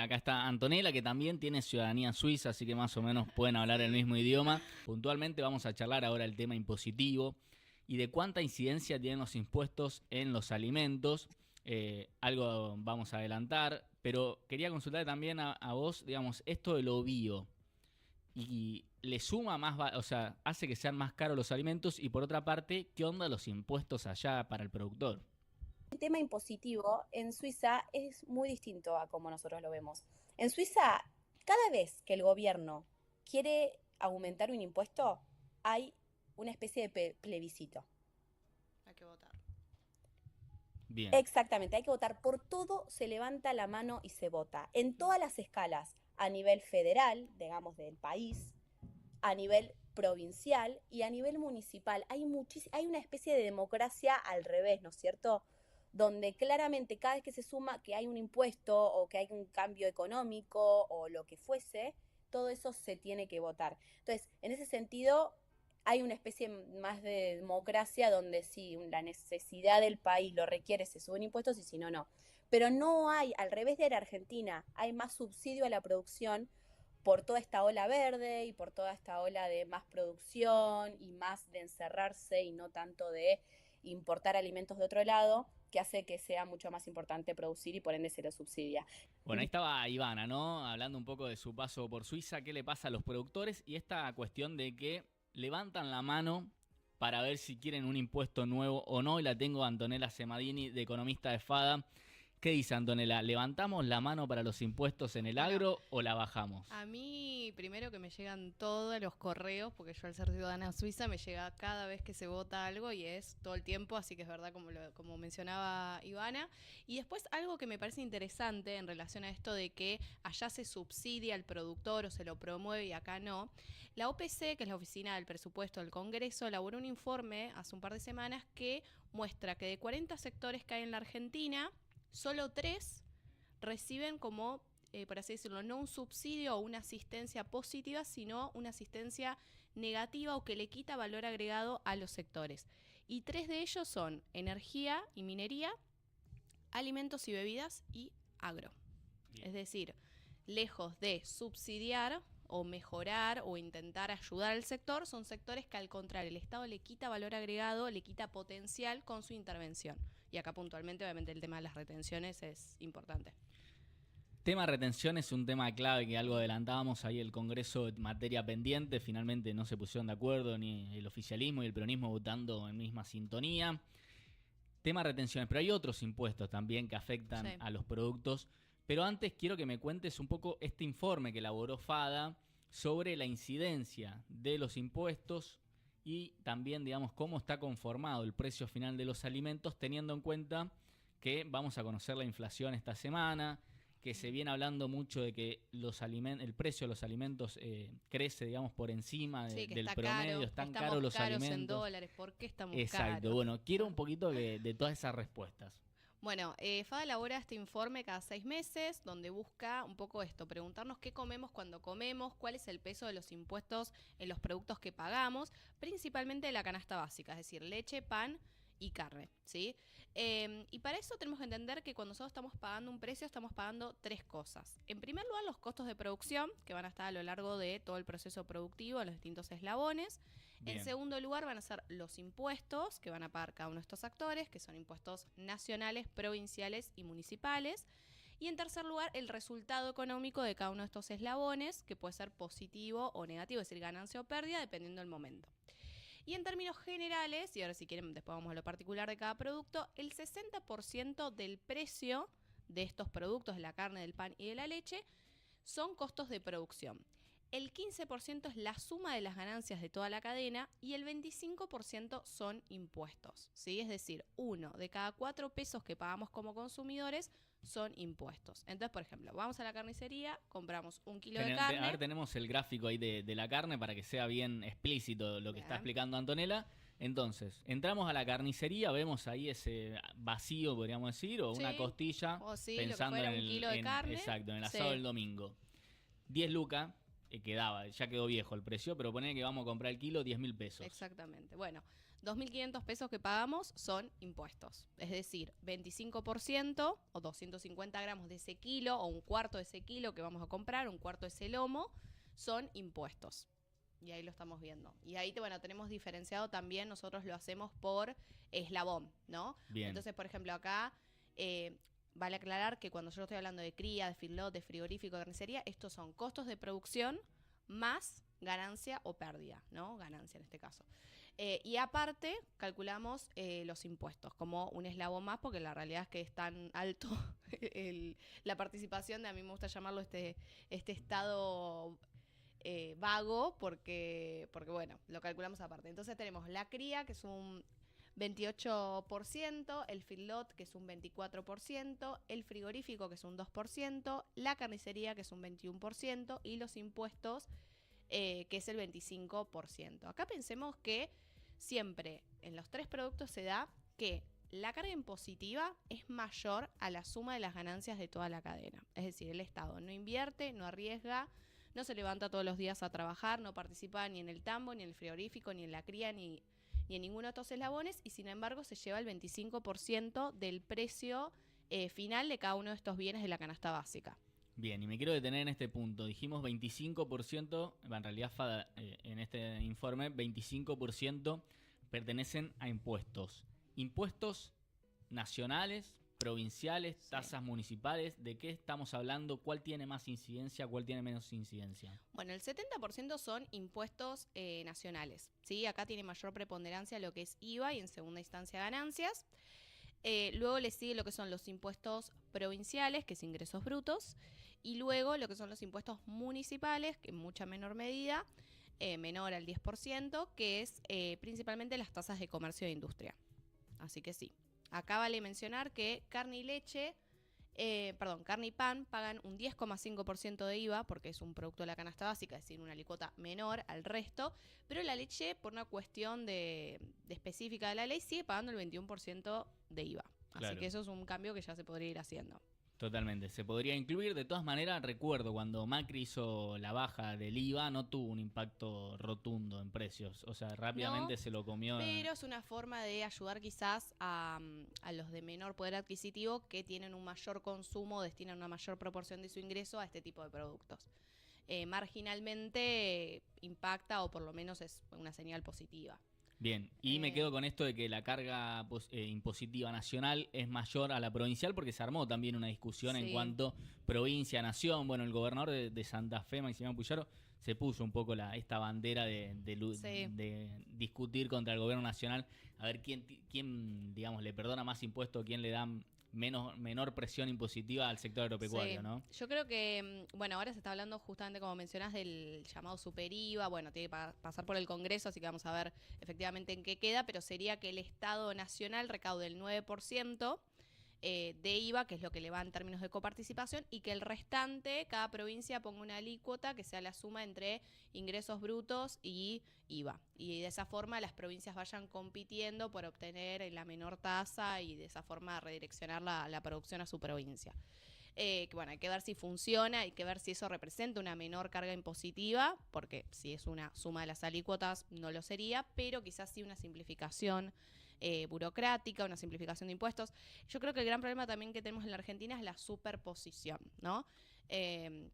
Acá está Antonella, que también tiene ciudadanía suiza, así que más o menos pueden hablar el mismo idioma. Puntualmente vamos a charlar ahora el tema impositivo y de cuánta incidencia tienen los impuestos en los alimentos. Algo vamos a adelantar, pero quería consultar también a vos, digamos, esto de lo bio. Y le suma más, o sea, hace que sean más caros los alimentos y por otra parte, ¿qué onda los impuestos allá para el productor? El tema impositivo en Suiza es muy distinto a como nosotros lo vemos. En Suiza, cada vez que el gobierno quiere aumentar un impuesto, hay una especie de plebiscito. Hay que votar. Bien. Exactamente, hay que votar por todo, se levanta la mano y se vota. En todas las escalas, a nivel federal, digamos, del país, a nivel provincial y a nivel municipal. Hay una especie de democracia al revés, ¿no es cierto? Donde claramente cada vez que se suma que hay un impuesto o que hay un cambio económico o lo que fuese, todo eso se tiene que votar. Entonces, en ese sentido, hay una especie más de democracia donde si la necesidad del país lo requiere, se suben impuestos y si no, no. Pero no hay, al revés de la Argentina, hay más subsidio a la producción por toda esta ola verde y por toda esta ola de más producción y más de encerrarse y no tanto de importar alimentos de otro lado, que hace que sea mucho más importante producir y por ende se lo subsidia. Bueno, ahí estaba Ivana, ¿no? Hablando un poco de su paso por Suiza, qué le pasa a los productores y esta cuestión de que levantan la mano para ver si quieren un impuesto nuevo o no. Y la tengo a Antonella Semadini, de economista de FADA. ¿Qué dice Antonella? ¿Levantamos la mano para los impuestos en el Bueno, agro o la bajamos? a mí primero que me llegan todos los correos, porque yo al ser ciudadana suiza me llega cada vez que se vota algo y es todo el tiempo, así que es verdad como mencionaba Ivana. Y después algo que me parece interesante en relación a esto de que allá se subsidia al productor o se lo promueve y acá no. La OPC, que es la Oficina del Presupuesto del Congreso, elaboró un informe hace un par de semanas que muestra que de 40 sectores que hay en la Argentina, solo 3 reciben como, por así decirlo, no un subsidio o una asistencia positiva, sino una asistencia negativa o que le quita valor agregado a los sectores. Y 3 de ellos son energía y minería, alimentos y bebidas y agro. Bien. Es decir, lejos de subsidiar o mejorar o intentar ayudar al sector, son sectores que al contrario el Estado le quita valor agregado, le quita potencial con su intervención. Y acá puntualmente, obviamente, el tema de las retenciones es importante. Tema retención es un tema clave que algo adelantábamos ahí el Congreso en materia pendiente. Finalmente no se pusieron de acuerdo ni el oficialismo y el peronismo votando en misma sintonía. Tema retenciones, pero hay otros impuestos también que afectan a los productos. Pero antes quiero que me cuentes un poco este informe que elaboró FADA sobre la incidencia de los impuestos y también, digamos, cómo está conformado el precio final de los alimentos, teniendo en cuenta que vamos a conocer la inflación esta semana, que se viene hablando mucho de que el precio de los alimentos crece, digamos, por encima del promedio, caro, están caros los caros alimentos. En dólares, ¿por qué estamos caros? Exacto, bueno, quiero un poquito de todas esas respuestas. Bueno, FADA elabora este informe cada 6 meses, donde busca un poco esto, preguntarnos qué comemos cuando comemos, cuál es el peso de los impuestos en los productos que pagamos, principalmente de la canasta básica, es decir, leche, pan y carne, ¿sí? Y para eso tenemos que entender que cuando nosotros estamos pagando un precio, estamos pagando 3 cosas. En primer lugar, los costos de producción, que van a estar a lo largo de todo el proceso productivo, en los distintos eslabones. Bien. En segundo lugar, van a ser los impuestos que van a pagar cada uno de estos actores, que son impuestos nacionales, provinciales y municipales. Y en tercer lugar, el resultado económico de cada uno de estos eslabones, que puede ser positivo o negativo, es decir, ganancia o pérdida, dependiendo del momento. Y en términos generales, y ahora si quieren después vamos a lo particular de cada producto, el 60% del precio de estos productos, de la carne, del pan y de la leche, son costos de producción. El 15% es la suma de las ganancias de toda la cadena y el 25% son impuestos, ¿sí? Es decir, 1 de cada 4 pesos que pagamos como consumidores son impuestos. Entonces, por ejemplo, vamos a la carnicería, compramos 1 kilo de carne. A ver, tenemos el gráfico ahí de la carne para que sea bien explícito lo que está explicando Antonella. Entonces, entramos a la carnicería, vemos ahí ese vacío, podríamos decir, o una costilla. O sí, pensando lo que fuera un kilo de carne. Exacto, en el asado del domingo. 10 lucas. Quedaba, ya quedó viejo el precio, pero ponele que vamos a comprar el kilo 10.000 pesos. Exactamente. Bueno, 2.500 pesos que pagamos son impuestos. Es decir, 25% o 250 gramos de ese kilo o un cuarto de ese kilo que vamos a comprar, un cuarto de ese lomo, son impuestos. Y ahí lo estamos viendo. Y ahí, bueno, tenemos diferenciado también, nosotros lo hacemos por eslabón, ¿no? Bien. Entonces, por ejemplo, acá vale aclarar que cuando yo estoy hablando de cría, de feedlot, de frigorífico, de carnicería, estos son costos de producción más ganancia o pérdida, ¿no? Ganancia en este caso. Y aparte, calculamos los impuestos como un eslabón más, porque la realidad es que es tan alto la participación de, a mí me gusta llamarlo este estado vago, porque, bueno, lo calculamos aparte. Entonces tenemos la cría, que es un 28%, el feedlot, que es un 24%, el frigorífico, que es un 2%, la carnicería, que es un 21%, y los impuestos, que es el 25%. Acá pensemos que siempre en los tres productos se da que la carga impositiva es mayor a la suma de las ganancias de toda la cadena. Es decir, el Estado no invierte, no arriesga, no se levanta todos los días a trabajar, no participa ni en el tambo, ni en el frigorífico, ni en la cría, ni en ninguno de estos eslabones, y sin embargo se lleva el 25% del precio final de cada uno de estos bienes de la canasta básica. Bien, y me quiero detener en este punto. Dijimos 25%, en realidad en este informe, 25% pertenecen a impuestos. Impuestos nacionales, provinciales, Sí. tasas municipales. ¿De qué estamos hablando? ¿Cuál tiene más incidencia? ¿Cuál tiene menos incidencia? Bueno, el 70% son impuestos nacionales, ¿sí? Acá tiene mayor preponderancia lo que es IVA y en segunda instancia ganancias. Luego le sigue lo que son los impuestos provinciales, que es ingresos brutos, y luego lo que son los impuestos municipales, que en mucha menor medida, menor al 10%, que es principalmente las tasas de comercio e industria. Así que sí. Acá vale mencionar que carne y pan pagan un 10,5% de IVA porque es un producto de la canasta básica, es decir, una alícuota menor al resto, pero la leche, por una cuestión de específica de la ley, sigue pagando el 21% de IVA. Claro. Así que eso es un cambio que ya se podría ir haciendo. Totalmente, se podría incluir. De todas maneras, recuerdo cuando Macri hizo la baja del IVA, no tuvo un impacto rotundo en precios. O sea, rápidamente se lo comió. Pero es una forma de ayudar quizás a los de menor poder adquisitivo que tienen un mayor consumo, destinan una mayor proporción de su ingreso a este tipo de productos. Marginalmente impacta, o por lo menos es una señal positiva. Bien, y me quedo con esto de que la carga impositiva nacional es mayor a la provincial, porque se armó también una discusión en cuanto provincia-nación. Bueno, el gobernador de Santa Fe, Maximiliano Puyaro, se puso un poco esta bandera de discutir contra el gobierno nacional, a ver quién digamos, le perdona más impuestos, quién le da menor presión impositiva al sector agropecuario, ¿no? Yo creo que, bueno, ahora se está hablando justamente, como mencionás, del llamado super IVA. Bueno, tiene que pasar por el Congreso, así que vamos a ver efectivamente en qué queda, pero sería que el Estado Nacional recaude el 9% de IVA, que es lo que le va en términos de coparticipación, y que el restante, cada provincia ponga una alícuota que sea la suma entre ingresos brutos y IVA. Y de esa forma las provincias vayan compitiendo por obtener la menor tasa y de esa forma redireccionar la producción a su provincia. Que bueno, hay que ver si funciona, hay que ver si eso representa una menor carga impositiva, porque si es una suma de las alícuotas no lo sería, pero quizás sí una simplificación burocrática, una simplificación de impuestos. Yo creo que el gran problema también que tenemos en la Argentina es la superposición, ¿no?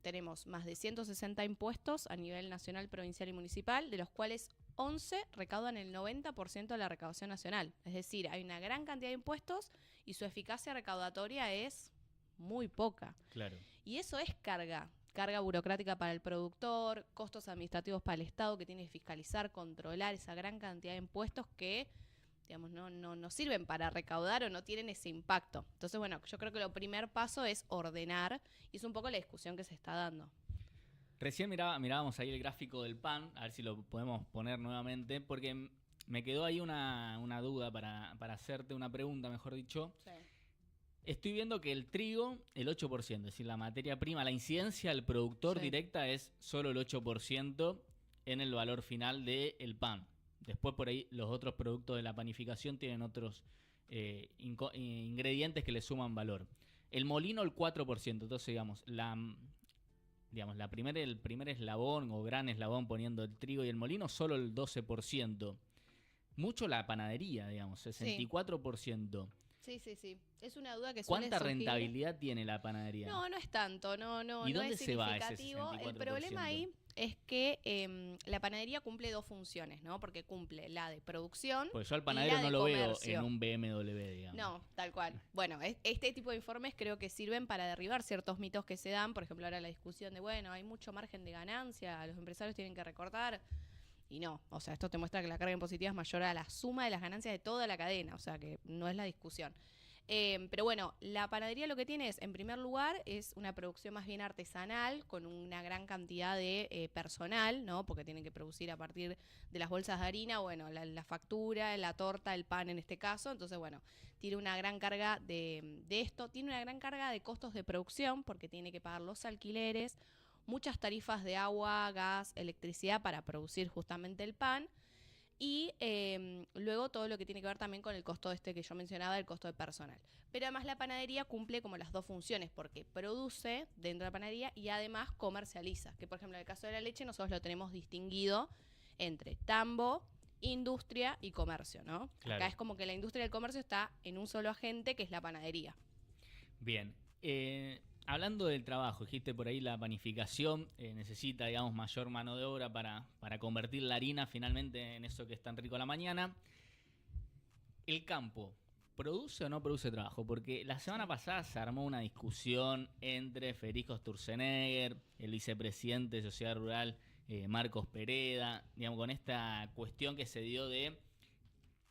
Tenemos más de 160 impuestos a nivel nacional, provincial y municipal, de los cuales 11 recaudan el 90% de la recaudación nacional. Es decir, hay una gran cantidad de impuestos y su eficacia recaudatoria es muy poca. Claro. Y eso es carga burocrática para el productor, costos administrativos para el Estado, que tiene que fiscalizar, controlar esa gran cantidad de impuestos que, digamos, no sirven para recaudar o no tienen ese impacto. Entonces, bueno, yo creo que el primer paso es ordenar, y es un poco la discusión que se está dando. Recién mirábamos ahí el gráfico del pan, a ver si lo podemos poner nuevamente, porque me quedó ahí una duda para hacerte una pregunta, mejor dicho. Sí. Estoy viendo que el trigo, el 8%, es decir, la materia prima, la incidencia del productor directa es solo el 8% en el valor final del pan. Después por ahí los otros productos de la panificación tienen otros ingredientes que le suman valor. El molino el 4%, entonces digamos, el primer eslabón o gran eslabón poniendo el trigo y el molino solo el 12%. Mucho la panadería, digamos, 64%. Sí. Es una duda que suele ¿Cuánta surgir. rentabilidad tiene la panadería? No es tanto, no ¿Y no dónde es se va ese significativo. El 64%? problema ahí es que la panadería cumple dos funciones, ¿no? Porque cumple la de producción Pues yo al y panadero la de no lo veo comercio. en un BMW, digamos. No, tal cual. Bueno, este tipo de informes creo que sirven para derribar ciertos mitos que se dan. Por ejemplo, ahora la discusión de, bueno, hay mucho margen de ganancia, los empresarios tienen que recortar. Y no, o sea, esto te muestra que la carga impositiva es mayor a la suma de las ganancias de toda la cadena, o sea, que no es la discusión. Pero bueno, la panadería lo que tiene es, en primer lugar, es una producción más bien artesanal, con una gran cantidad de personal, ¿no? Porque tienen que producir a partir de las bolsas de harina, bueno, la factura, la torta, el pan en este caso. Entonces, bueno, tiene una gran carga de esto, tiene una gran carga de costos de producción, porque tiene que pagar los alquileres, muchas tarifas de agua, gas, electricidad para producir justamente el pan. Y luego todo lo que tiene que ver también con el costo que yo mencionaba, el costo de personal. Pero además la panadería cumple como las dos funciones, porque produce dentro de la panadería y además comercializa. Que por ejemplo en el caso de la leche nosotros lo tenemos distinguido entre tambo, industria y comercio, ¿no? Claro. Acá es como que la industria y el comercio está en un solo agente, que es la panadería. Bien. Hablando del trabajo, dijiste por ahí la panificación necesita, digamos, mayor mano de obra para convertir la harina finalmente en eso que es tan rico a la mañana. El campo, ¿produce o no produce trabajo? Porque la semana pasada se armó una discusión entre Federico Sturzenegger, el vicepresidente de Sociedad Rural, Marcos Pereda, digamos, con esta cuestión que se dio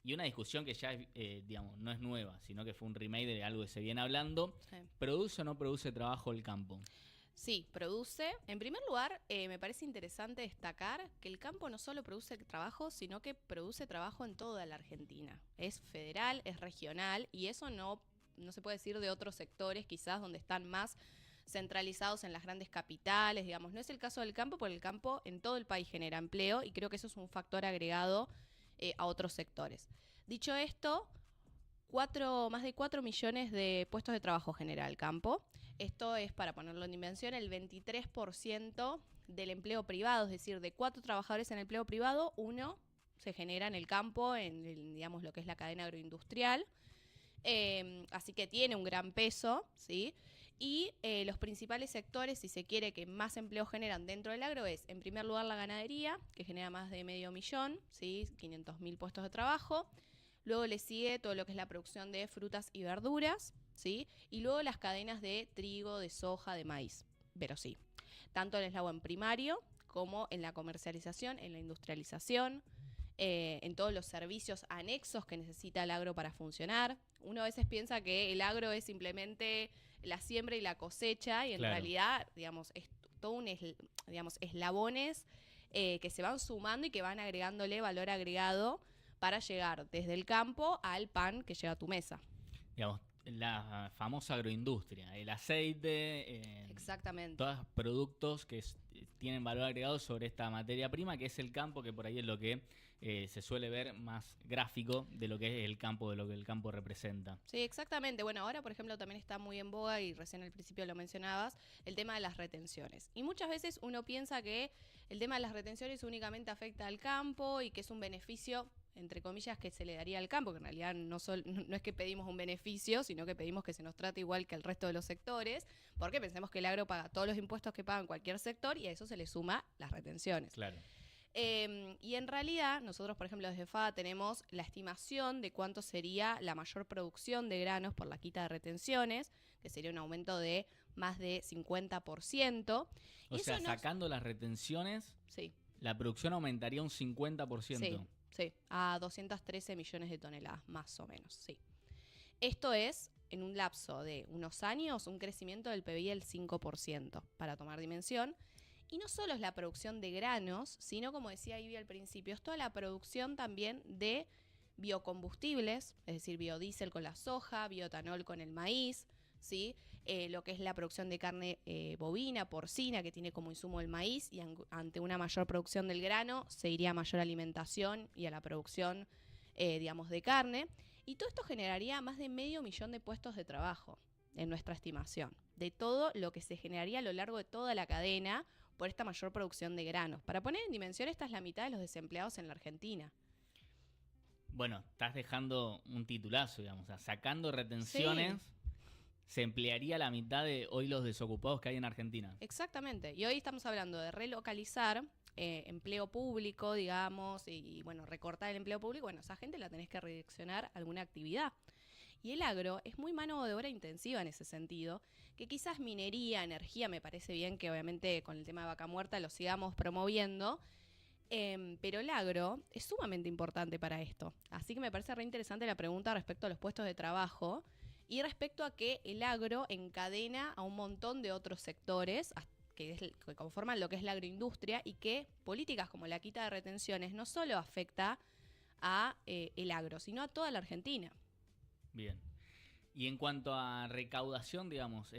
y una discusión que ya, digamos, no es nueva, sino que fue un remake de algo que se viene hablando. Sí. ¿Produce o no produce trabajo el campo? Sí, produce. En primer lugar, me parece interesante destacar que el campo no solo produce trabajo, sino que produce trabajo en toda la Argentina. Es federal, es regional, y eso no se puede decir de otros sectores, quizás donde están más centralizados en las grandes capitales, digamos. No es el caso del campo, porque el campo en todo el país genera empleo, y creo que eso es un factor agregado a otros sectores. Dicho esto, más de 4 millones de puestos de trabajo genera el campo. Esto es, para ponerlo en dimensión, el 23% del empleo privado, es decir, de 4 trabajadores en el empleo privado, 1 se genera en el campo, digamos, lo que es la cadena agroindustrial. Así que tiene un gran peso, ¿sí? Y los principales sectores, si se quiere, que más empleo generan dentro del agro es, en primer lugar, la ganadería, que genera más de 500.000, ¿sí? 500.000 puestos de trabajo. Luego le sigue todo lo que es la producción de frutas y verduras, ¿sí? Y luego las cadenas de trigo, de soja, de maíz. Pero sí, tanto en el eslabón primario como en la comercialización, en la industrialización, en todos los servicios anexos que necesita el agro para funcionar. Uno a veces piensa que el agro es simplemente la siembra y la cosecha, y en realidad, digamos, es todo un eslabones que se van sumando y que van agregándole valor agregado para llegar desde el campo al pan que llega a tu mesa. Digamos, la famosa agroindustria, el aceite, exactamente, todos productos que tienen valor agregado sobre esta materia prima, que es el campo, que por ahí es lo que se suele ver más gráfico de lo que es el campo, de lo que el campo representa. Sí, exactamente. Bueno, ahora, por ejemplo, también está muy en boga, y recién al principio lo mencionabas, el tema de las retenciones. Y muchas veces uno piensa que el tema de las retenciones únicamente afecta al campo y que es un beneficio, entre comillas, que se le daría al campo, que en realidad no es que pedimos un beneficio, sino que pedimos que se nos trate igual que al resto de los sectores, porque pensemos que el agro paga todos los impuestos que pagan cualquier sector, y a eso se le suma las retenciones. Claro. Y en realidad, nosotros, por ejemplo, desde FADA tenemos la estimación de cuánto sería la mayor producción de granos por la quita de retenciones, que sería un aumento de más de 50%. O sea, sacando las retenciones, sí, la producción aumentaría un 50%. Sí, a 213 millones de toneladas, más o menos, sí. Esto es, en un lapso de unos años, un crecimiento del PBI del 5%, para tomar dimensión. Y no solo es la producción de granos, sino, como decía Ivy al principio, es toda la producción también de biocombustibles, es decir, biodiesel con la soja, bioetanol con el maíz, ¿sí? Lo que es la producción de carne bovina, porcina, que tiene como insumo el maíz, y ante una mayor producción del grano se iría a mayor alimentación y a la producción, digamos, de carne. Y todo esto generaría más de 500.000 de puestos de trabajo, en nuestra estimación, de todo lo que se generaría a lo largo de toda la cadena por esta mayor producción de granos. Para poner en dimensión, esta es la mitad de los desempleados en la Argentina. Bueno, estás dejando un titulazo, digamos. O sea, sacando retenciones, se emplearía la mitad de hoy los desocupados que hay en Argentina. Exactamente. Y hoy estamos hablando de relocalizar empleo público, digamos, y bueno, recortar el empleo público. Bueno, esa gente la tenés que redireccionar a alguna actividad. Y el agro es muy mano de obra intensiva en ese sentido, que quizás minería, energía, me parece bien que obviamente con el tema de Vaca Muerta lo sigamos promoviendo, pero el agro es sumamente importante para esto. Así que me parece re interesante la pregunta respecto a los puestos de trabajo y respecto a que el agro encadena a un montón de otros sectores que conforman lo que es la agroindustria y que políticas como la quita de retenciones no solo afecta a el agro, sino a toda la Argentina. Bien. Y en cuanto a recaudación, digamos,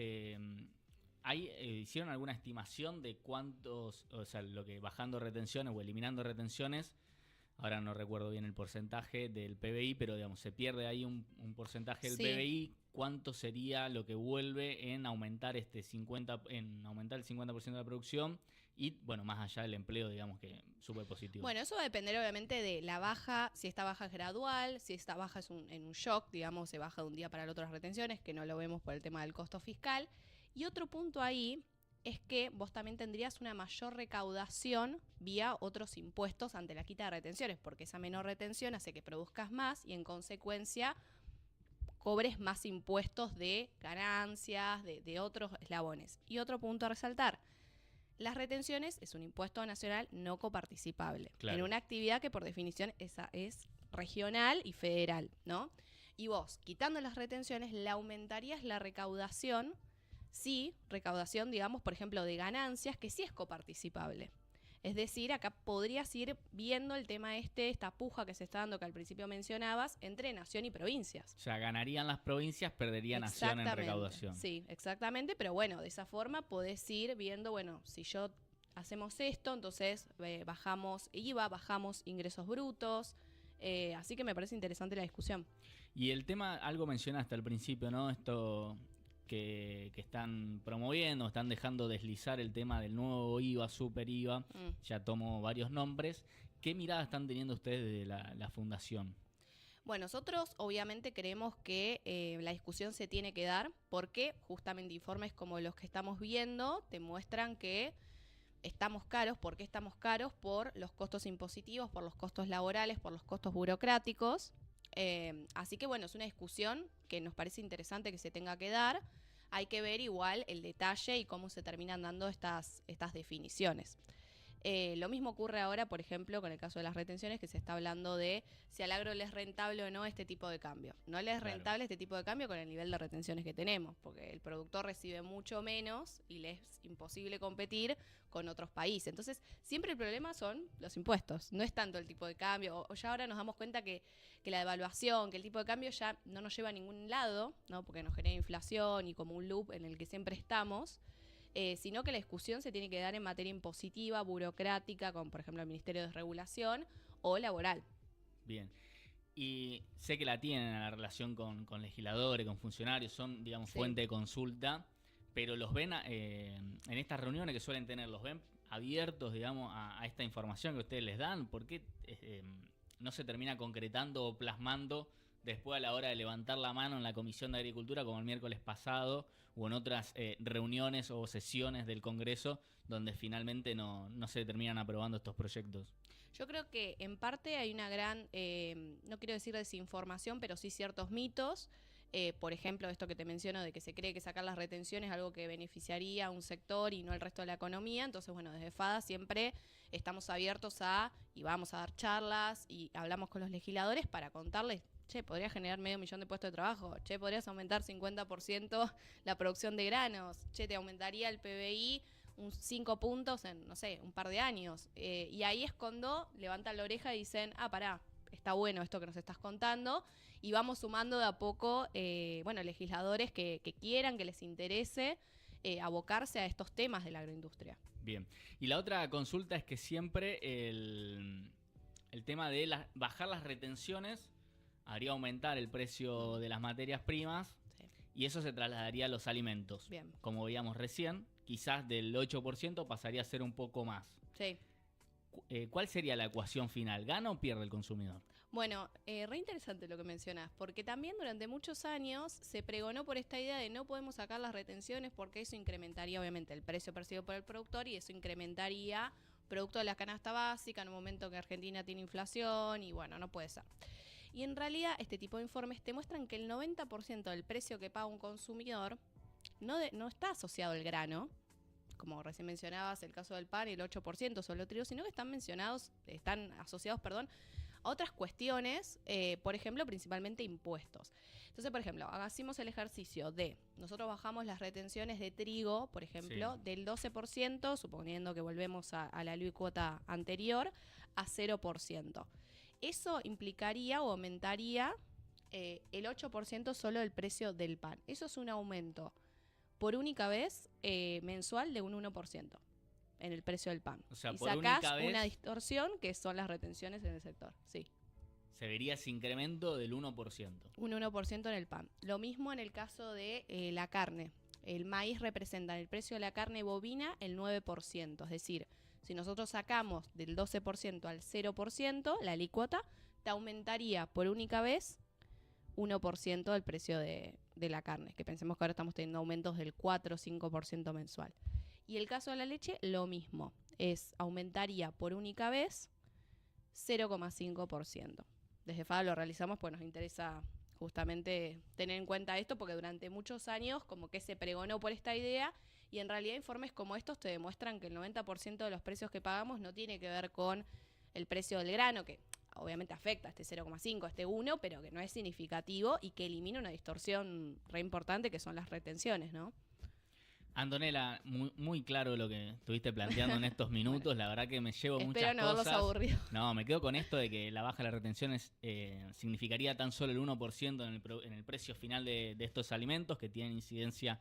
¿hicieron alguna estimación de cuántos, o sea, lo que bajando retenciones o eliminando retenciones, ahora no recuerdo bien el porcentaje del PBI, pero digamos, se pierde ahí un porcentaje del PBI, ¿cuánto sería lo que vuelve en aumentar el 50% de la producción? Y, bueno, más allá del empleo, digamos que súper positivo. Bueno, eso va a depender obviamente de la baja, si esta baja es gradual, si esta baja es en un shock, digamos, se baja de un día para el otro las retenciones, que no lo vemos por el tema del costo fiscal. Y otro punto ahí es que vos también tendrías una mayor recaudación vía otros impuestos ante la quita de retenciones, porque esa menor retención hace que produzcas más y en consecuencia cobres más impuestos de ganancias, de otros eslabones. Y otro punto a resaltar. Las retenciones es un impuesto nacional no coparticipable, en una actividad que por definición esa es regional y federal, ¿no? Y vos, quitando las retenciones, le aumentarías la recaudación, recaudación, digamos, por ejemplo, de ganancias, que sí es coparticipable. Es decir, acá podrías ir viendo el tema esta puja que se está dando, que al principio mencionabas, entre nación y provincias. O sea, ganarían las provincias, perdería nación en recaudación. Sí, exactamente, pero bueno, de esa forma podés ir viendo, bueno, si yo hacemos esto, entonces bajamos IVA, bajamos ingresos brutos, así que me parece interesante la discusión. Y el tema, algo mencionaste al principio, ¿no? Esto que están promoviendo, están dejando deslizar el tema del nuevo IVA, super IVA, ya tomo varios nombres. ¿Qué mirada están teniendo ustedes de la fundación? Bueno, nosotros obviamente creemos que la discusión se tiene que dar porque justamente informes como los que estamos viendo te muestran que estamos caros. ¿Por qué estamos caros? Por los costos impositivos, por los costos laborales, por los costos burocráticos. Así que bueno, es una discusión que nos parece interesante que se tenga que dar. Hay que ver igual el detalle y cómo se terminan dando estas definiciones. Lo mismo ocurre ahora, por ejemplo, con el caso de las retenciones, que se está hablando de si al agro le es rentable o no este tipo de cambio. No le es rentable este tipo de cambio con el nivel de retenciones que tenemos, porque el productor recibe mucho menos y le es imposible competir con otros países. Entonces, siempre el problema son los impuestos, no es tanto el tipo de cambio. O ya ahora nos damos cuenta que la devaluación, que el tipo de cambio ya no nos lleva a ningún lado, ¿no? Porque nos genera inflación y como un loop en el que siempre estamos. Sino que la discusión se tiene que dar en materia impositiva, burocrática, con por ejemplo el Ministerio de Regulación o laboral. Bien. Y sé que la tienen en la relación con legisladores, con funcionarios, son, digamos, fuente de consulta, pero los ven en estas reuniones que suelen tener, los ven abiertos, digamos, a esta información que ustedes les dan. ¿Por qué no se termina concretando o plasmando después a la hora de levantar la mano en la Comisión de Agricultura, como el miércoles pasado, o en otras reuniones o sesiones del Congreso, donde finalmente no se terminan aprobando estos proyectos? Yo creo que en parte hay una gran, no quiero decir desinformación, pero sí ciertos mitos. Por ejemplo, esto que te menciono de que se cree que sacar las retenciones es algo que beneficiaría a un sector y no al resto de la economía. Entonces, bueno, desde FADA siempre estamos abiertos y vamos a dar charlas y hablamos con los legisladores para contarles, che, podría generar 500.000 de puestos de trabajo, che, podrías aumentar 50% la producción de granos, che, te aumentaría el PBI un 5 puntos en, no sé, un par de años. Y ahí es cuando levantan la oreja y dicen, pará, está bueno esto que nos estás contando. Y vamos sumando de a poco, legisladores que quieran, que les interese abocarse a estos temas de la agroindustria. Bien. Y la otra consulta es que siempre el tema de bajar las retenciones haría aumentar el precio de las materias primas, y eso se trasladaría a los alimentos. Bien. Como veíamos recién, quizás del 8% pasaría a ser un poco más. Sí. ¿cuál sería la ecuación final? ¿Gana o pierde el consumidor? Bueno, re interesante lo que mencionás, porque también durante muchos años se pregonó por esta idea de no podemos sacar las retenciones porque eso incrementaría obviamente el precio percibido por el productor y eso incrementaría producto de la canasta básica en un momento que Argentina tiene inflación y bueno, no puede ser. Y en realidad este tipo de informes te muestran que el 90% del precio que paga un consumidor no está asociado al grano, como recién mencionabas el caso del pan, el 8% solo trigo, sino que están asociados, a otras cuestiones, por ejemplo, principalmente impuestos. Entonces, por ejemplo, hacemos el ejercicio de, nosotros bajamos las retenciones de trigo, por ejemplo, del 12%, suponiendo que volvemos a la alícuota anterior, a 0%. Eso implicaría o aumentaría el 8% solo del precio del pan. Eso es un aumento por única vez mensual de un 1% en el precio del pan. O sea, y por sacás única vez una distorsión que son las retenciones en el sector. Sí. se vería ese incremento del 1%. Un 1% en el pan. Lo mismo en el caso de la carne. El maíz representa en el precio de la carne bovina el 9%. Es decir, si nosotros sacamos del 12% al 0%, la alícuota te aumentaría por única vez 1% del precio de la carne. Que pensemos que ahora estamos teniendo aumentos del 4 o 5% mensual. Y el caso de la leche, lo mismo. Aumentaría por única vez 0,5%. Desde FADA lo realizamos pues nos interesa justamente tener en cuenta esto porque durante muchos años como que se pregonó por esta idea y en realidad informes como estos te demuestran que el 90% de los precios que pagamos no tiene que ver con el precio del grano, que obviamente afecta a este 0,5, a este 1, pero que no es significativo y que elimina una distorsión re importante que son las retenciones, ¿no? Antonella, muy claro lo que estuviste planteando en estos minutos. Bueno, la verdad que me llevo muchas espero no cosas. haberlos aburrido. No, me quedo con esto de que la baja de las retenciones significaría tan solo el 1% en el precio final de estos alimentos que tienen incidencia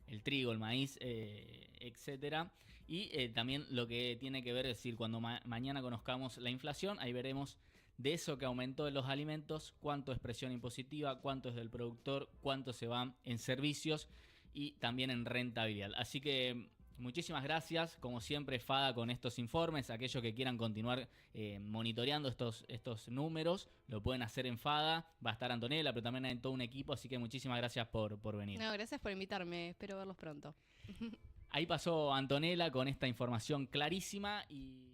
el trigo, el maíz, etcétera. Y también lo que tiene que ver, es decir, cuando mañana conozcamos la inflación, ahí veremos de eso que aumentó en los alimentos, cuánto es presión impositiva, cuánto es del productor, cuánto se va en servicios y también en rentabilidad. Así que muchísimas gracias, como siempre, FADA con estos informes. Aquellos que quieran continuar monitoreando estos números, lo pueden hacer en FADA. Va a estar Antonella, pero también hay todo un equipo, así que muchísimas gracias por venir. No, gracias por invitarme, espero verlos pronto. Ahí pasó Antonella con esta información clarísima y...